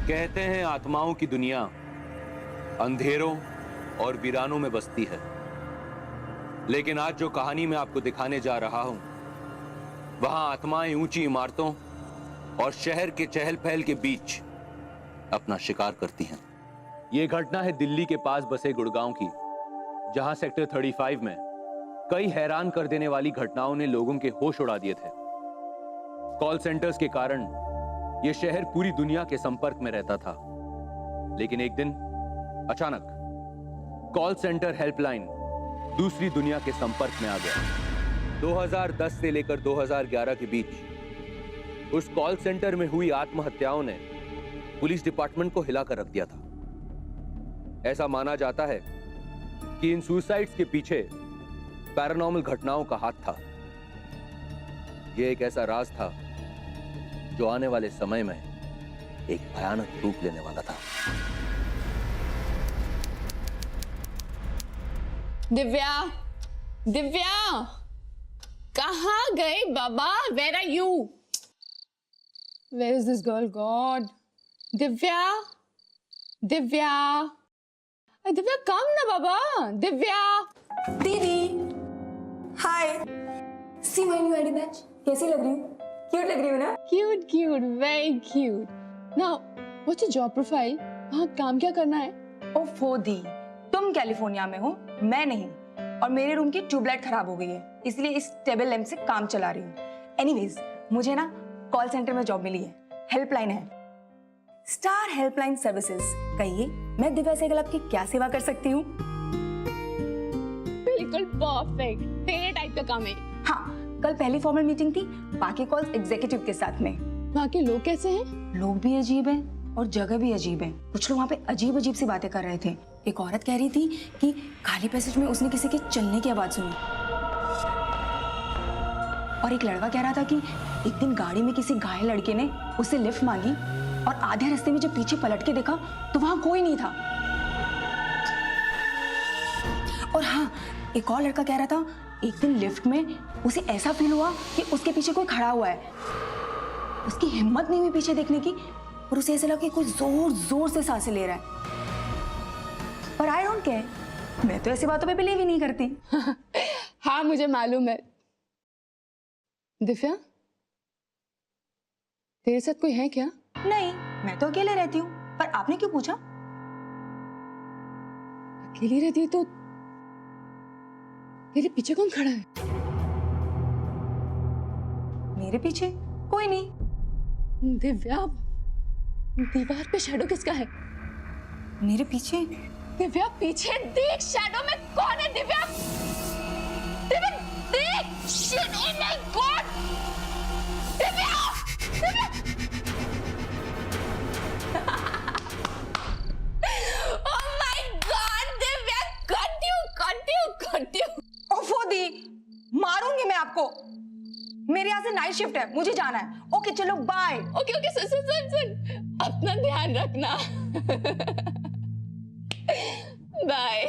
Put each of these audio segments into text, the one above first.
कहते हैं आत्माओं की दुनिया अंधेरों और वीरानों में बसती है, लेकिन आज जो कहानी मैं आपको दिखाने जा रहा हूं, वहां आत्माएं ऊंची इमारतों और शहर के चहल पहल के बीच अपना शिकार करती हैं। यह घटना है दिल्ली के पास बसे गुड़गांव की, जहां सेक्टर 35 में कई हैरान कर देने वाली घटनाओं ने लोगों के होश उड़ा दिए थे। कॉल सेंटर्स के कारण यह शहर पूरी दुनिया के संपर्क में रहता था, लेकिन एक दिन अचानक कॉल सेंटर हेल्पलाइन दूसरी दुनिया के संपर्क में आ गया। 2010 से लेकर 2011 के बीच उस कॉल सेंटर में हुई आत्महत्याओं ने पुलिस डिपार्टमेंट को हिलाकर रख दिया था। ऐसा माना जाता है कि इन सुसाइड्स के पीछे पैरानॉर्मल घटनाओं का हाथ था। यह एक ऐसा राज था जो आने वाले समय में एक भयानक रूप लेने वाला था। दिव्या, दिव्या, कहाँ गए बाबा? Where are you? Where is this girl? God, Divya, Divya, Divya, come ना बाबा, दिव्या। दीदी, hi. See my new ID badge. कैसी लग रही हूँ? क्यूट लग रही हूँ ना? Cute, cute, very cute. Now, what's your job profile? वहाँ काम क्या करना है? ओफो दी, तुम कैलिफोर्निया में हो, मैं नहीं, और मेरे रूम की ट्यूबलाइट खराब हो गई है, इसलिए इस टेबल लैंप से काम चला रही हूँ। एनीवेज, मुझे ना कॉल सेंटर में जॉब मिली है, हेल्पलाइन है, स्टार हेल्पलाइन सर्विसेज। कहिए, मैं दिव्या सहगल आपकी क्या सेवा कर सकती हूँ? बिल्कुल परफेक्ट, तेरे टाइप का काम है। हाँ, कल पहली फॉर्मल मीटिंग थी, बाकी कॉल्स एग्जीक्यूटिव के साथ में। वहाँ के लोग कैसे हैं? लोग भी अजीब हैं और जगह भी अजीब है। कुछ लोग वहाँ पे अजीब अजीब सी बातें कर रहे थे। एक औरत कह रही थी कि खाली पैसेज में उसने किसी के चलने की आवाज सुनी, और एक लड़का कह रहा था कि एक दिन गाड़ी में किसी घायल लड़के ने उससे लिफ्ट मांगी और आधे रास्ते में जब पीछे पलट के देखा तो वहां कोई नहीं था। और हाँ, एक और लड़का कह रहा था एक दिन लिफ्ट में उसे ऐसा फील हुआ कि उसके पीछे कोई खड़ा हुआ है। उसकी हिम्मत नहीं हुई पीछे देखने की, और उसे ऐसा लगा कि कोई जोर जोर से सांसें ले रहा है। पर आई डोंट केयर, मैं तो ऐसी बातों पे बिलीव ही नहीं करती। हाँ, मुझे मालूम है। दिव्या, तेरे साथ कोई है क्या? नहीं, मैं तो अकेले रहती हूँ, पर आपने क्यों पूछा? अकेली रहती है तो तेरे पीछे कौन खड़ा है? मेरे पीछे कोई नहीं। दिव्या, दीवार पे शैडो किसका है? मेरे पीछे? दिव्या, पीछे देख, शैडो में कौन है? दिव्या, दिव्या, देख, shit, oh my God, Divya, Divya, oh my God, Divya, cut you. ओफो दी, मारूंगी मैं आपको। मेरे यहाँ से नाइट शिफ्ट है, मुझे जाना है। ओके चलो, बाय। ओके, सुन, अपना ध्यान रखना। बाय।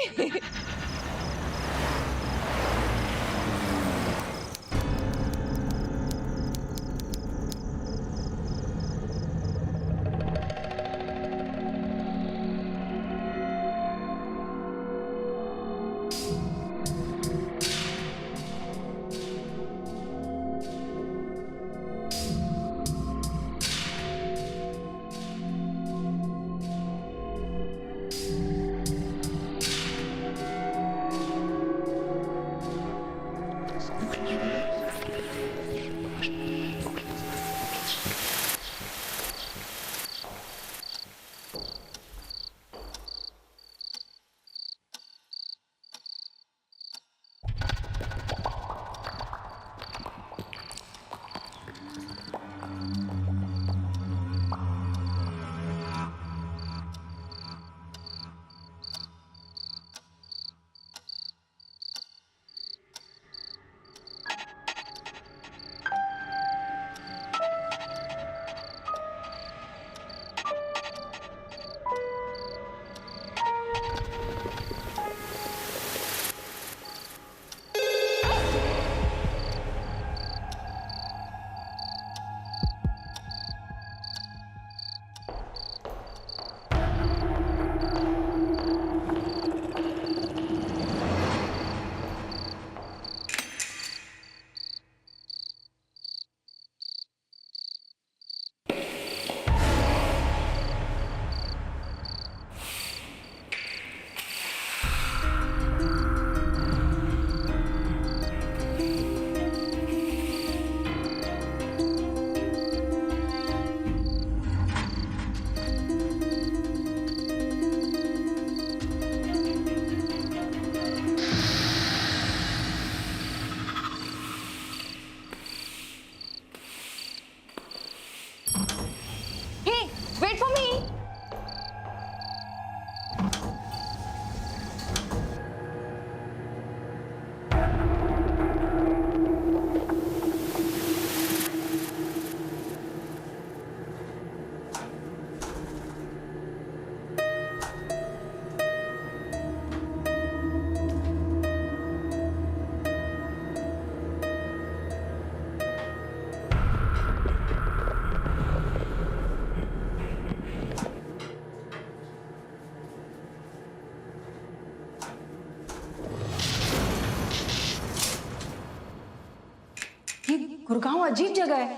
गुड़गांव अजीब जगह है,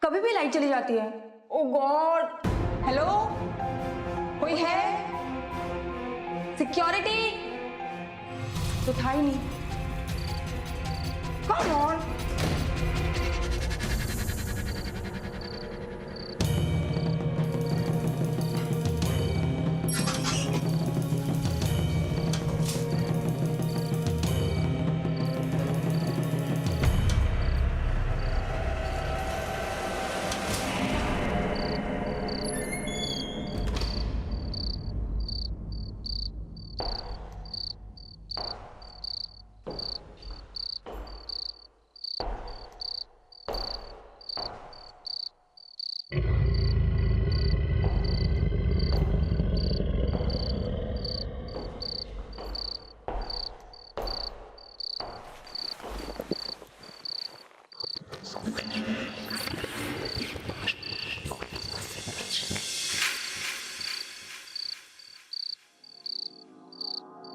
कभी भी लाइट चली जाती है। ओ गॉड, हेलो, कोई है? सिक्योरिटी तो था ही नहीं। Come on.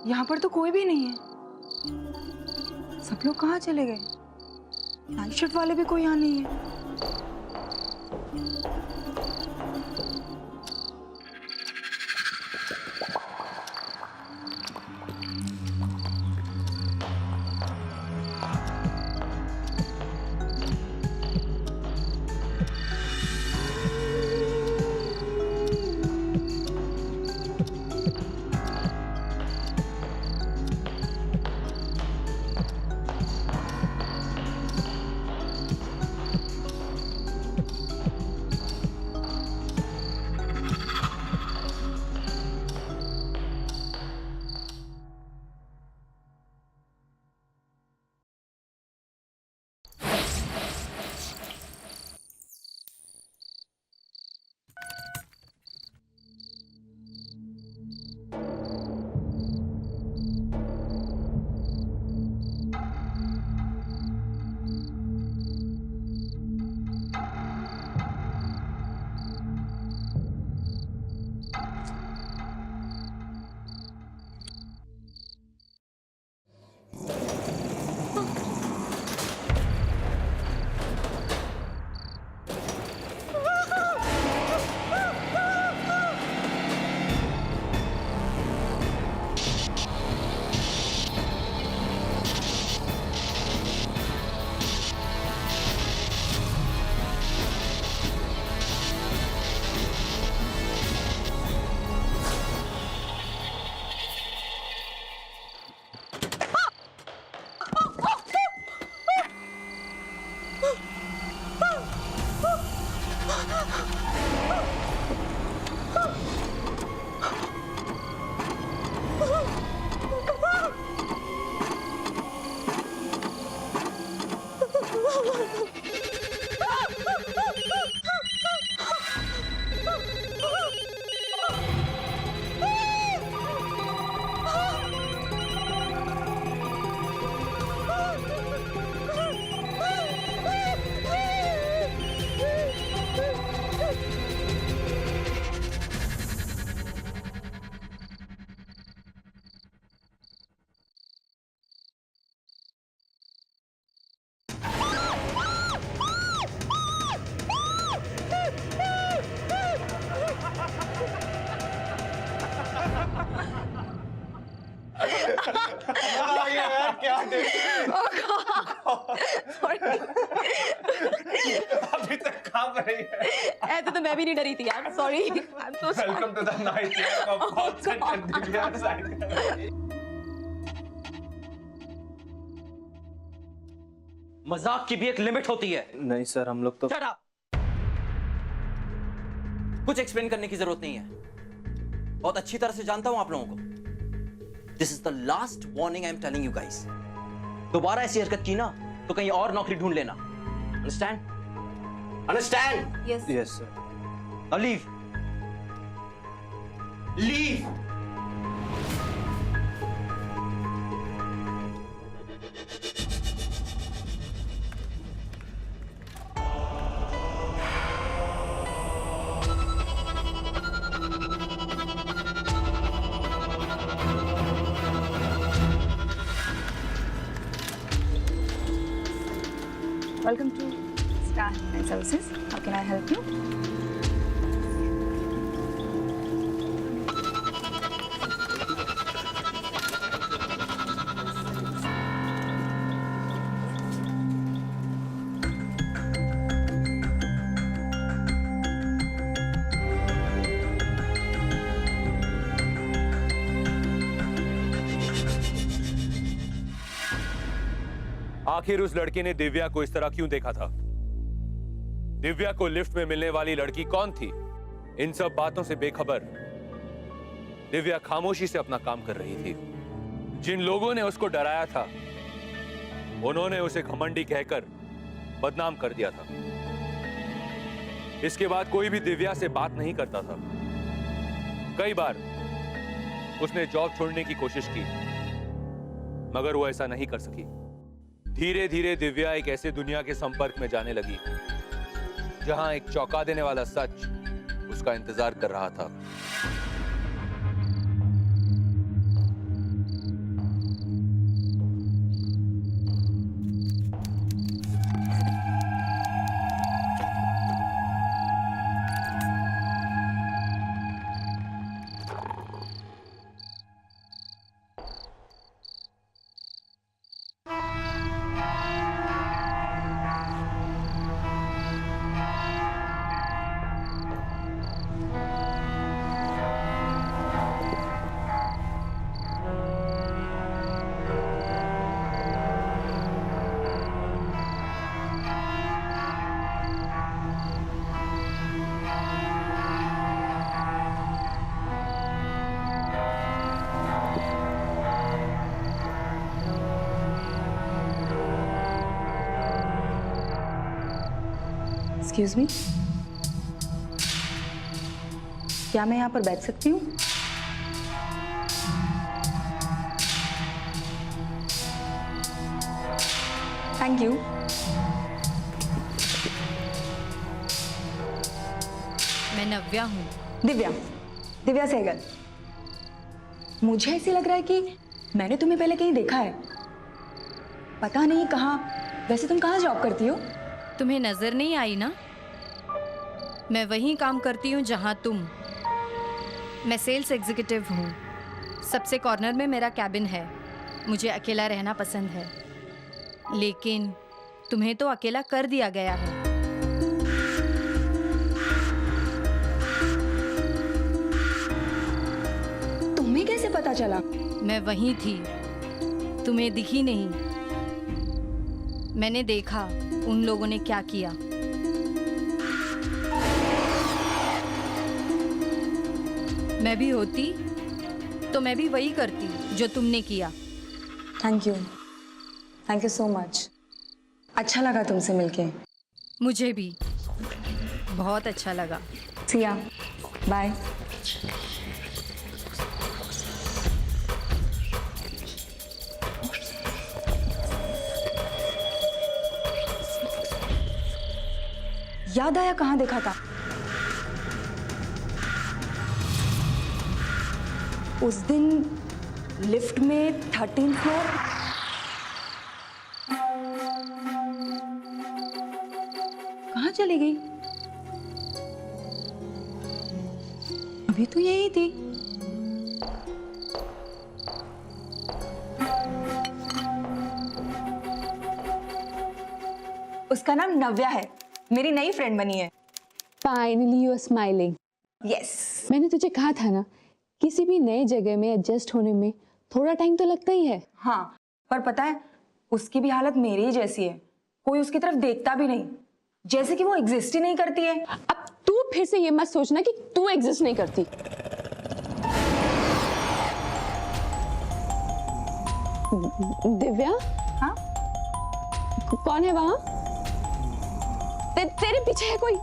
यहाँ पर तो कोई भी नहीं है। सब लोग कहाँ चले गए? नाइट शिफ्ट वाले भी कोई यहाँ नहीं है। अभी तक काम रही है। ऐसे तो मैं भी नहीं डरी थी यार, sorry. Welcome to the night मजाक की भी एक लिमिट होती है। नहीं सर, हम लोग तो Shut up! कुछ एक्सप्लेन करने की जरूरत नहीं है, बहुत अच्छी तरह से जानता हूं आप लोगों को। This is the last warning I am telling you guys. दोबारा ऐसी हरकत की ना तो कहीं और नौकरी ढूंढ लेना। Understand? Understand? Yes sir. Now leave. Leave. Welcome to Car and services. How can I help you? आखिर उस लड़के ने दिव्या को इस तरह क्यों देखा था? दिव्या को लिफ्ट में मिलने वाली लड़की कौन थी? इन सब बातों से बेखबर दिव्या खामोशी से अपना काम कर रही थी। जिन लोगों ने उसको डराया था उन्होंने उसे घमंडी कहकर बदनाम कर दिया था। इसके बाद कोई भी दिव्या से बात नहीं करता था। कई बार उसने जॉब छोड़ने की कोशिश की मगर वो ऐसा नहीं कर सकी। धीरे धीरे दिव्या एक ऐसे दुनिया के संपर्क में जाने लगी जहां एक चौंका देने वाला सच उसका इंतजार कर रहा था। एक्सक्यूज मी, क्या मैं यहाँ पर बैठ सकती हूँ? Thank you. मैं नव्या हूँ। दिव्या, दिव्या सहगल। मुझे ऐसे लग रहा है कि मैंने तुम्हें पहले कहीं देखा है, पता नहीं कहाँ। वैसे तुम कहाँ जॉब करती हो? तुम्हें नजर नहीं आई ना? मैं वहीं काम करती हूँ जहाँ तुम। मैं सेल्स एग्जीक्यूटिव हूँ। सबसे कॉर्नर में मेरा कैबिन है। मुझे अकेला रहना पसंद है, लेकिन तुम्हें तो अकेला कर दिया गया है। तुम्हें कैसे पता चला? मैं वहीं थी, तुम्हें दिखी नहीं। मैंने देखा उन लोगों ने क्या किया। मैं भी होती तो मैं भी वही करती जो तुमने किया। Thank you so much. अच्छा लगा तुमसे मिलके। मुझे भी बहुत अच्छा लगा। सिया, बाय। याद आया कहाँ देखा था? उस दिन लिफ्ट में 13th फ्लोर। कहाँ चली गई? अभी तो यही थी। उसका नाम नव्या है, मेरी नई फ्रेंड बनी है। Finally you are smiling. Yes. मैंने तुझे कहा था ना, किसी भी नए जगह में एडजस्ट होने में थोड़ा टाइम तो लगता ही है। हाँ, पर पता है उसकी भी हालत मेरी ही जैसी है। कोई उसकी तरफ देखता भी नहीं, जैसे कि वो एग्जिस्ट ही नहीं करती है। अब तू फिर से ये मत सोचना कि तू एग्जिस्ट नहीं करती। दिव्या, हाँ, कौन है वहां? तेरे पीछे है कोई?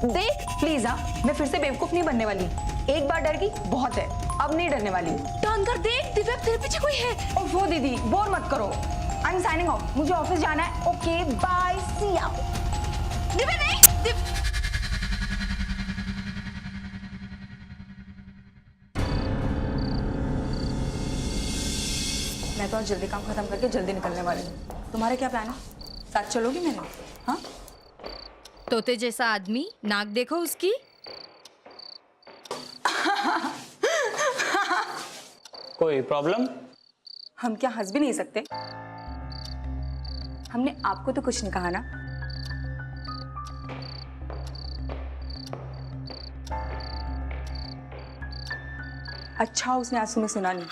देख प्लीज। हाँ, मैं फिर से बेवकूफ नहीं बनने वाली। एक बार डर गई बहुत है, अब नहीं डरने वाली। टर्न कर देख, दिव्या तेरे पीछे कोई है। और वो दीदी बोर मत करो। आई एम साइनिंग ऑफ, मुझे ऑफिस जाना है। ओके बाय, सी या। दिव्या नहीं, मैं तो आज जल्दी काम खत्म करके जल्दी निकलने वाली हूँ। तुम्हारे क्या प्लान है? साथ चलोगी मेरे? हाँ? तोते जैसा आदमी, नाक देखो उसकी। कोई प्रॉब्लम? हम क्या हंस भी नहीं सकते? हमने आपको तो कुछ नहीं कहा ना। अच्छा उसने आज सुबह सुना नहीं,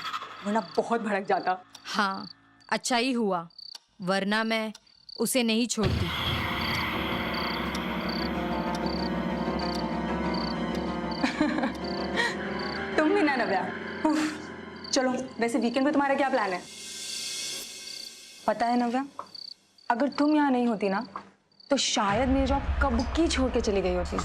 वरना बहुत भड़क जाता। हाँ, अच्छा ही हुआ, वरना मैं उसे नहीं छोड़ती। तुम भी ना नव्या। उफ, चलो वैसे वीकेंड पे तुम्हारा क्या प्लान है? पता है नव्या, अगर तुम यहाँ नहीं होती ना तो शायद मेरी जॉब कब की छोड़ के चली गई होती।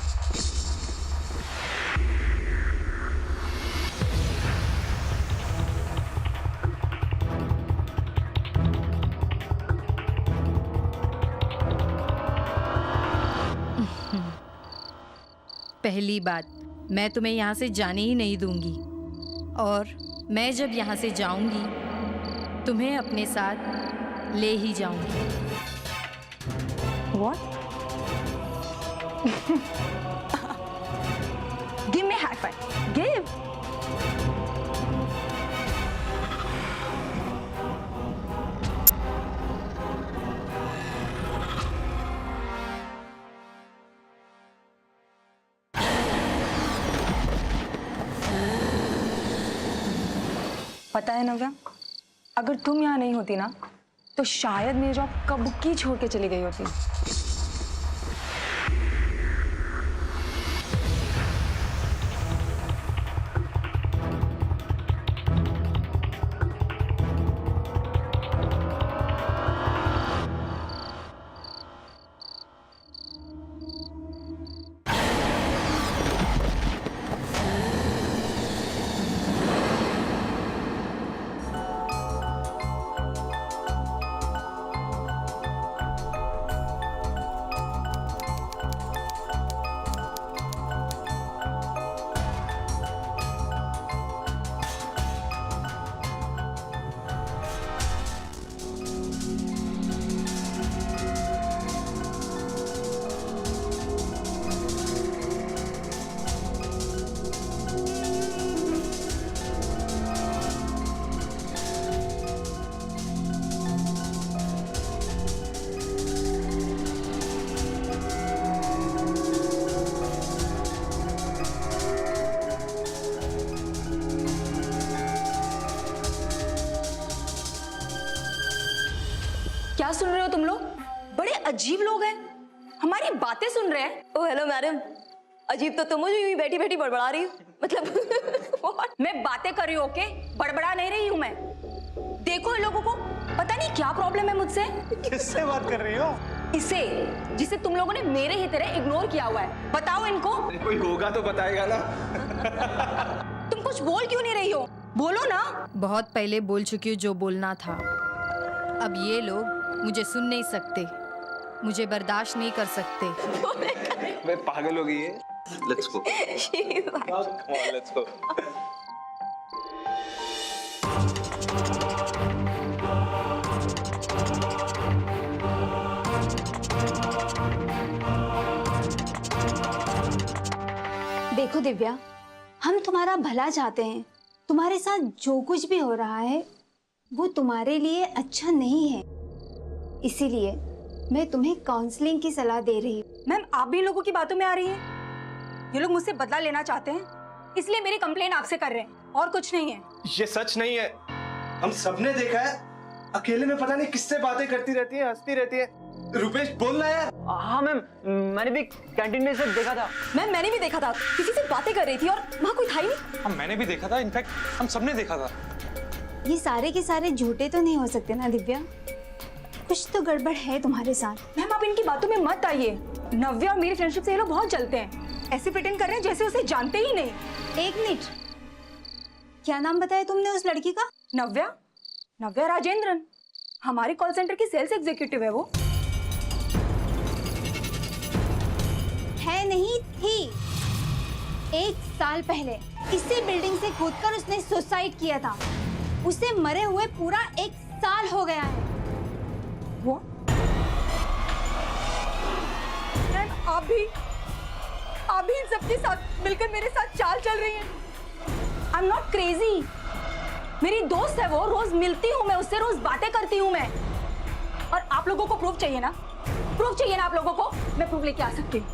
पहली बात, मैं तुम्हें यहाँ से जाने ही नहीं दूंगी, और मैं जब यहाँ से जाऊंगी तुम्हें अपने साथ ले ही जाऊंगी। What? Give me a high five. Give. पता है नव्या, अगर तुम यहाँ नहीं होती ना तो शायद मेरी जॉब कब की छोड़ के चली गई होती। क्या सुन रहे हो तुम लोग? बड़े अजीब लोग हैं, हमारी बातें सुन रहे हैं। ओ हेलो मैडम, अजीब तो तुम मुझे यूं बैठी बैठी बड़बड़ा रही हो, मतलब what? मैं बातें कर रही हूँ, ओके? बड़बड़ा नहीं रही हूँ मैं। देखो इन लोगों को पता नहीं क्या प्रॉब्लम है मुझसे। किससे बात कर रही हो? इसे जिसे तुम लोगों ने मेरे ही तरह इग्नोर किया हुआ है। बताओ इनको। कोई होगा तो बताएगा ना। तुम कुछ बोल क्यों नहीं रही हो? बोलो ना। बहुत पहले बोल चुकी हूँ जो बोलना था। अब ये लोग मुझे सुन नहीं सकते, मुझे बर्दाश्त नहीं कर सकते। मैं पागल हो गई है। Let's go. Come on, let's go. देखो दिव्या, हम तुम्हारा भला चाहते हैं। तुम्हारे साथ जो कुछ भी हो रहा है वो तुम्हारे लिए अच्छा नहीं है, इसीलिए मैं तुम्हें काउंसलिंग की सलाह दे रही हूँ। मैम आप भी इन लोगों की बातों में आ रही हैं। ये लोग मुझसे बदला लेना चाहते हैं, इसलिए मेरी कंप्लेन आपसे कर रहे हैं, और कुछ नहीं है। ये सच नहीं है। हम सबने देखा है, अकेले में पता नहीं किससे बातें करती रहती है, हंसती रहती है। रुपेश बोलना यार। हाँ मैम, मैंने भी कैंटीन में से देखा था। मैम मैंने भी देखा था, किसी से बातें कर रही थी और वहाँ कोई था ही नहीं। हाँ मैंने भी देखा था, इनफैक्ट हम सबने देखा था। ये सारे के सारे झूठे तो नहीं हो सकते ना दिव्या, कुछ तो गड़बड़ है तुम्हारे साथ। मैम आप इनकी बातों में मत आइए। नव्या और मेरी फ्रेंडशिप से ये लोग बहुत जलते हैं, ऐसे प्रिटेंड कर रहे हैं जैसे उसे जानते ही नहीं। एक मिनट, क्या नाम बताया तुमने उस लड़की का? नव्या? नव्या राजेंद्रन, हमारे कॉल सेंटर की सेल्स एग्जीक्यूटिव है वो। है नहीं थी। 1 साल पहले इसी बिल्डिंग से कूदकर उसने सुसाइड किया था। उसे मरे हुए पूरा 1 साल हो गया है। वो आप भी इन सबके साथ मिलकर मेरे साथ चाल चल रही हैं। आई एम नॉट क्रेजी, मेरी दोस्त है वो, रोज मिलती हूँ मैं उससे, रोज बातें करती हूँ मैं। और आप लोगों को प्रूफ चाहिए ना? प्रूफ चाहिए ना आप लोगों को? मैं प्रूफ लेके आ सकती हूँ,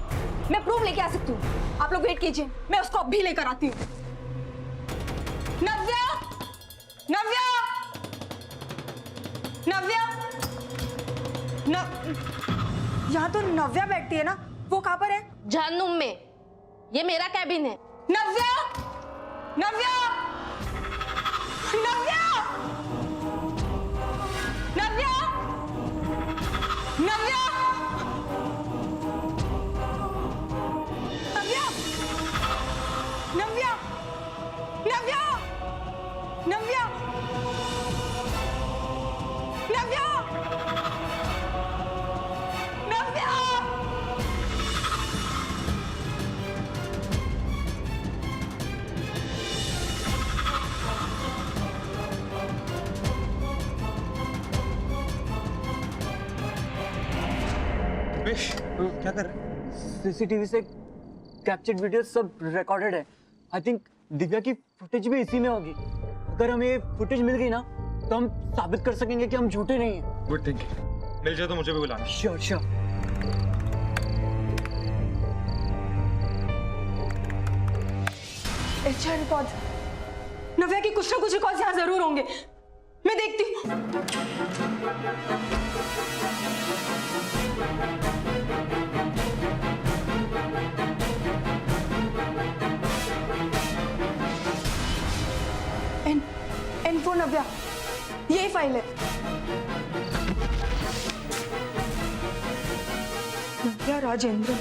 मैं प्रूफ लेके आ सकती हूँ। आप लोग वेट कीजिए, मैं उसको अभी लेकर आती हूँ। नव्या, नव्या, नव्या, यहाँ तो नव्या बैठती है ना, वो कहाँ पर है? जहन्नुम में, ये मेरा कैबिन है। नव्या, नव्या, नव्या, नव्या, नव्या, नव्या, नव्या, नव्या, नव्या, नव्या, नव्या। रुपेश क्या कर रहे हैं? सीसीटीवी से कैप्चर्ड वीडियो सब रिकॉर्डेड है। आई थिंक दिव्या की फुटेज भी इसी में होगी। अगर हमें ये फुटेज मिल गई ना तो हम साबित कर सकेंगे कि हम झूठे नहीं हैं। Good thinking. मिल जाए तो मुझे भी बुलाना। Sure sure. अच्छा रिकॉर्ड, नव्या की कुछ ना कुछ रिकॉर्ड यहाँ जरूर होंगे, मैं देखती हूँ। N4 नव्या, यही फाइल है। नव्या राजेंद्र।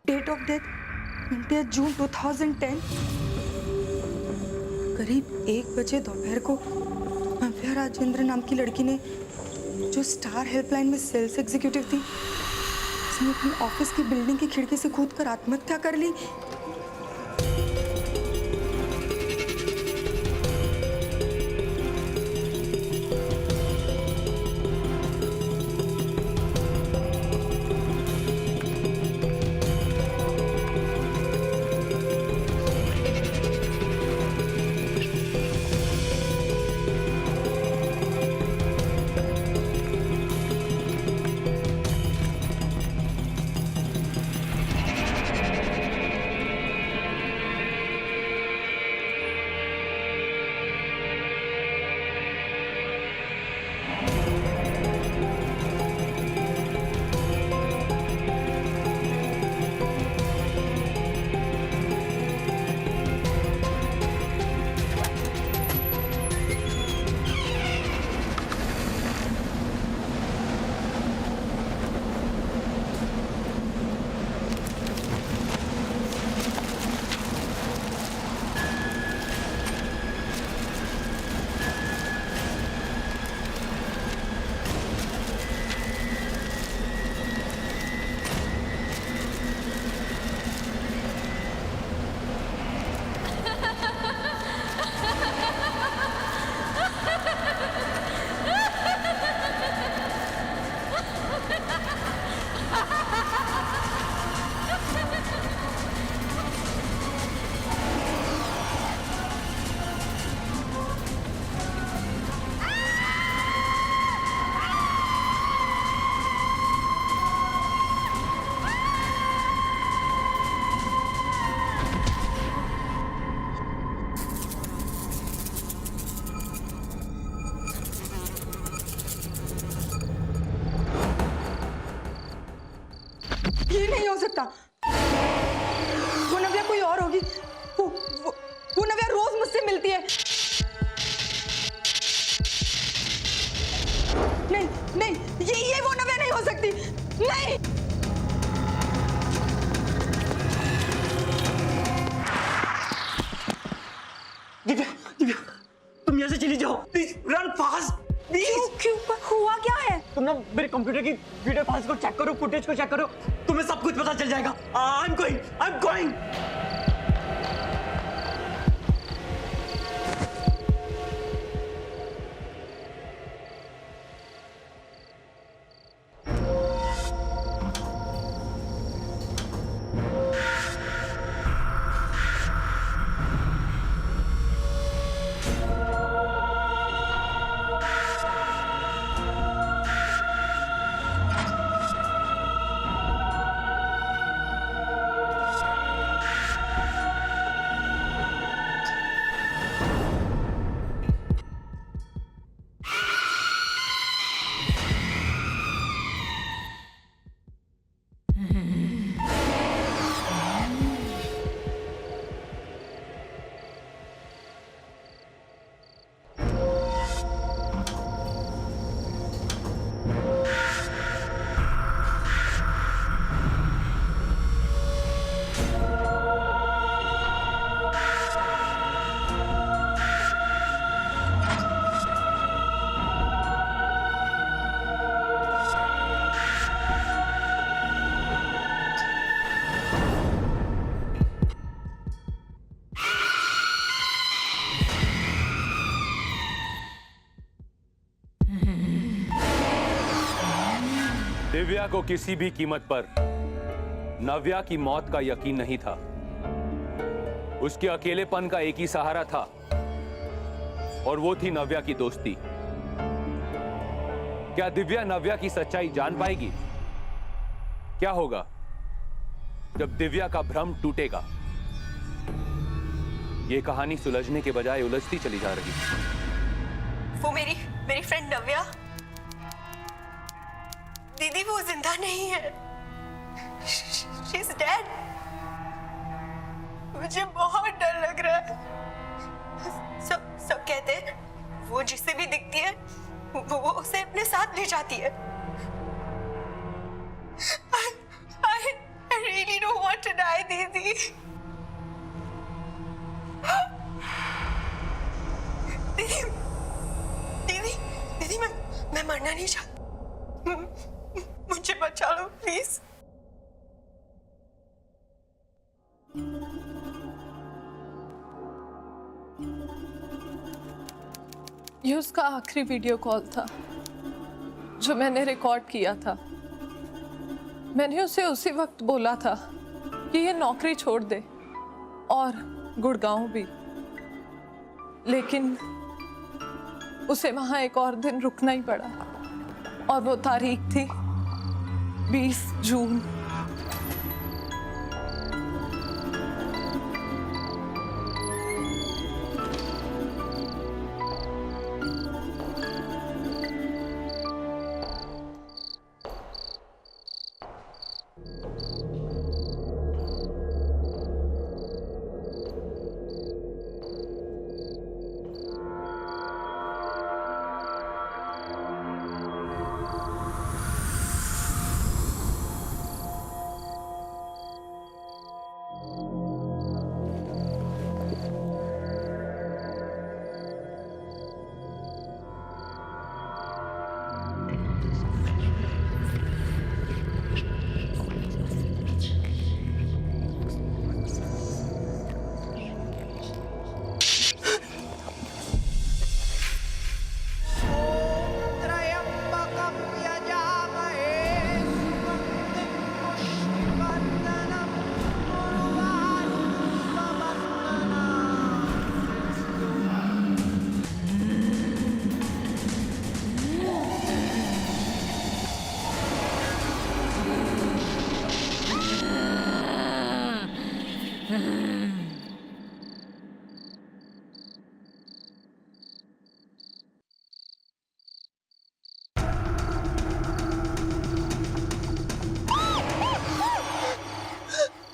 डेट ऑफ डेथ 20 जून 2010। करीब 1 बजे दोपहर को नव्या राजेंद्र नाम की लड़की ने, जो स्टार हेल्पलाइन में सेल्स एग्जीक्यूटिव थी, उसने अपनी ऑफिस की बिल्डिंग की खिड़की से कूदकर आत्महत्या कर ली। कंप्यूटर की वीडियो फाइल्स को चेक करो, फुटेज को चेक करो, तुम्हें सब कुछ पता चल जाएगा। I am going. दिव्या को किसी भी कीमत पर नव्या की मौत का यकीन नहीं था। उसके अकेलेपन का एक ही सहारा था और वो थी नव्या की दोस्ती। क्या दिव्या नव्या की सच्चाई जान पाएगी? क्या होगा जब दिव्या का भ्रम टूटेगा? ये कहानी सुलझने के बजाय उलझती चली जा रही है। वो मेरी फ्रेंड नव्या, दीदी वो जिंदा नहीं है। She's dead. मुझे बहुत डर लग रहा है। सब कहते हैं वो जिसे भी दिखती है वो उसे अपने साथ ले जाती है। I really don't want to die, दीदी। दीदी मैं मरना नहीं चाहती। मुझे बचा लो प्लीज। ये उसका आखिरी वीडियो कॉल था जो मैंने रिकॉर्ड किया था। मैंने उसे उसी वक्त बोला था कि ये नौकरी छोड़ दे और गुड़गांव भी, लेकिन उसे वहां एक और दिन रुकना ही पड़ा और वो तारीख थी 20 जून।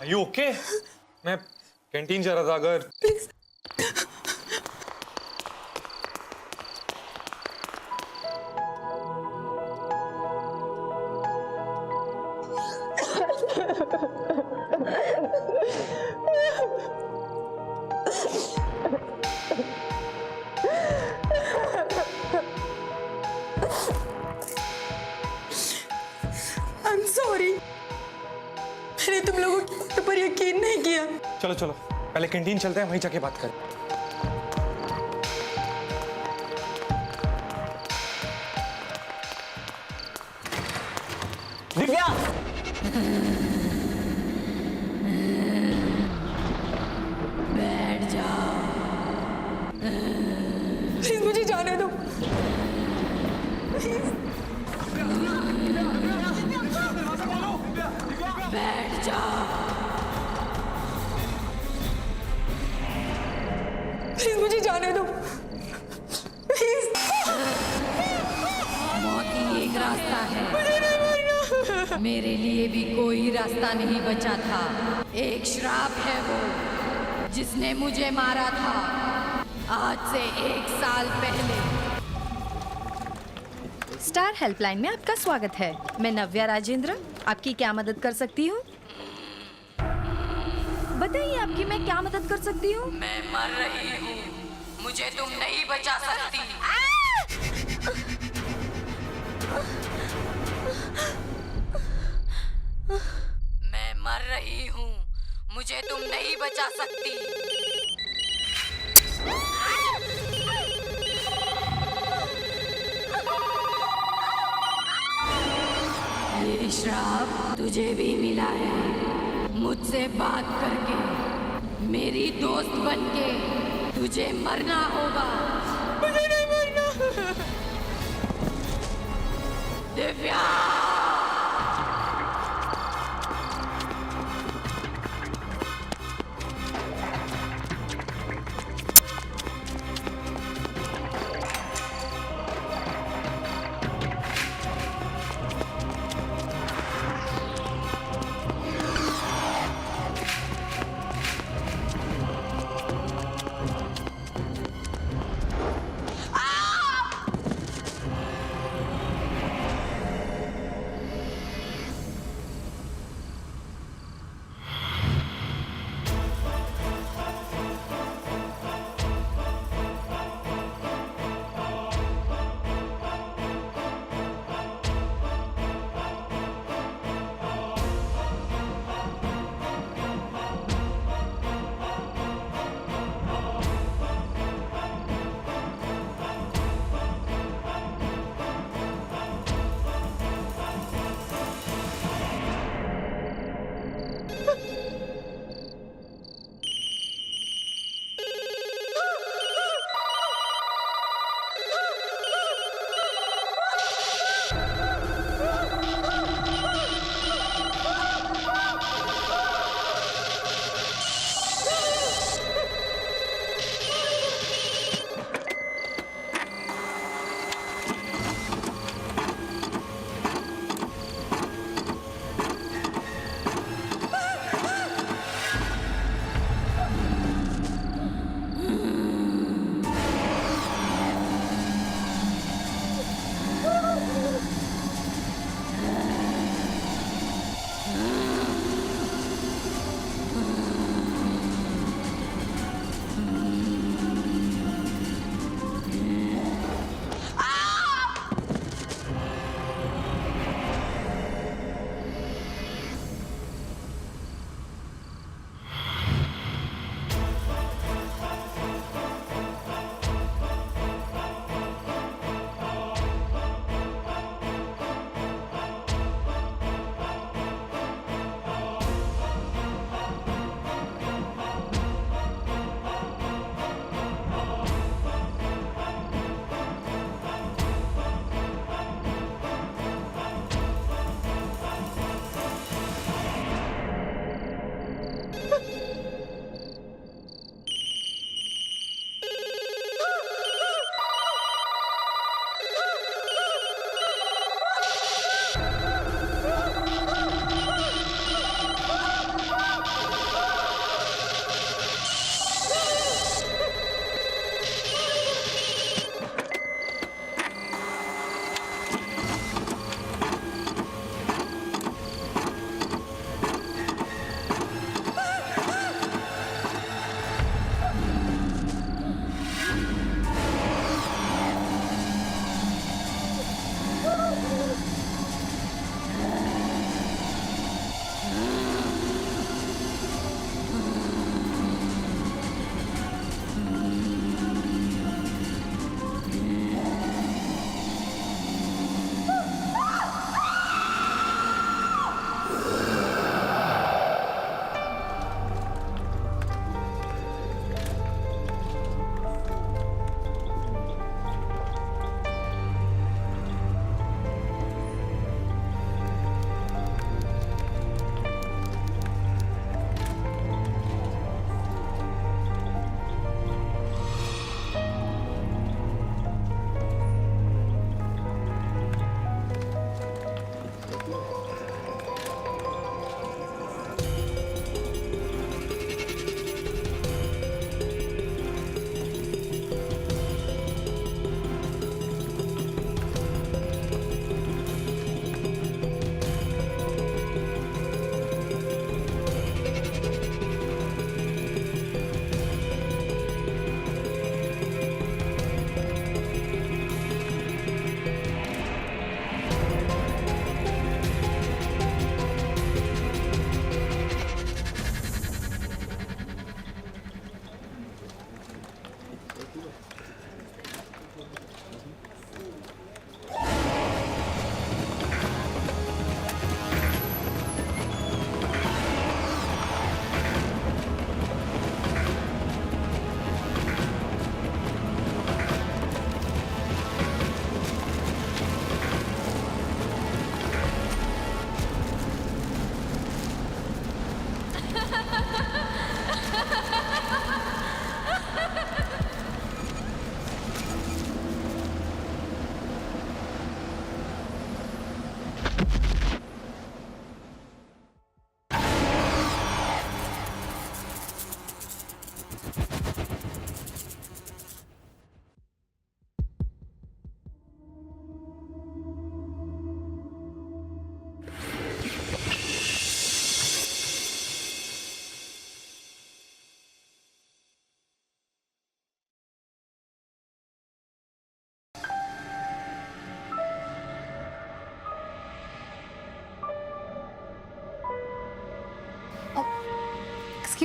Are you okay? मैं कैंटीन जा रहा था। अगर प्लीज किया। चलो चलो पहले कैंटीन चलते हैं, वहीं जाके बात करें। दिव्या प्लीज मुझे जाने दो। प्लीज मुझे जाने दो। प्लीज मौत ही एक रास्ता है, मेरे लिए भी कोई रास्ता नहीं बचा था। एक श्राप है वो जिसने मुझे मारा था आज से 1 साल पहले। स्टार हेल्पलाइन में आपका स्वागत है। मैं नव्या राजेंद्र, आपकी क्या मदद कर सकती हूँ? बताइए आपकी मैं क्या मदद कर सकती हूँ? मैं मर रही हूँ, मुझे तुम नहीं बचा सकती। मैं मर रही हूँ, मुझे तुम नहीं बचा सकती। ये श्राप तुझे भी मिला है। मुझसे बात करके, मेरी दोस्त बनके तुझे मरना होगा। मुझे नहीं मरना। दिव्या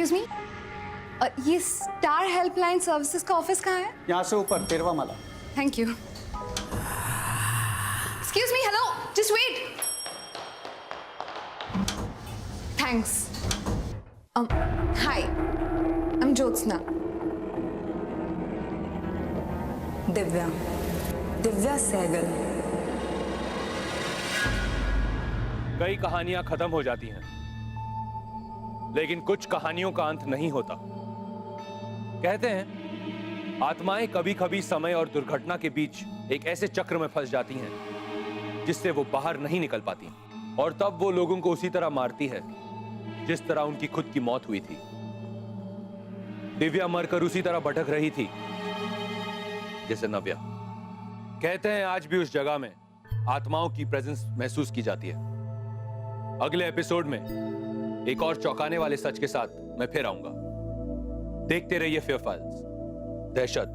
एक्सक्यूज मी, ये स्टार हेल्पलाइन सर्विसेज का ऑफिस कहाँ है? यहाँ से ऊपर 13वां माला। Thank you. Excuse me, hello, just wait. Thanks. Hi, I am Jyotsna. Divya, Divya Sehgal. कई कहानियां खत्म हो जाती हैं, लेकिन कुछ कहानियों का अंत नहीं होता। कहते हैं आत्माएं कभी कभी समय और दुर्घटना के बीच एक ऐसे चक्र में फंस जाती हैं जिससे वो बाहर नहीं निकल पाती, और तब वो लोगों को उसी तरह मारती है जिस तरह उनकी खुद की मौत हुई थी। दिव्या मरकर उसी तरह भटक रही थी जैसे नव्या। कहते हैं आज भी उस जगह में आत्माओं की प्रेजेंस महसूस की जाती है। अगले एपिसोड में एक और चौंकाने वाले सच के साथ मैं फिर आऊंगा। देखते रहिए फेयर फाइल्स। दहशत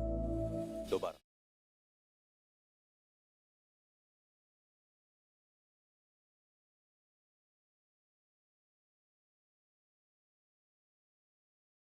दोबारा।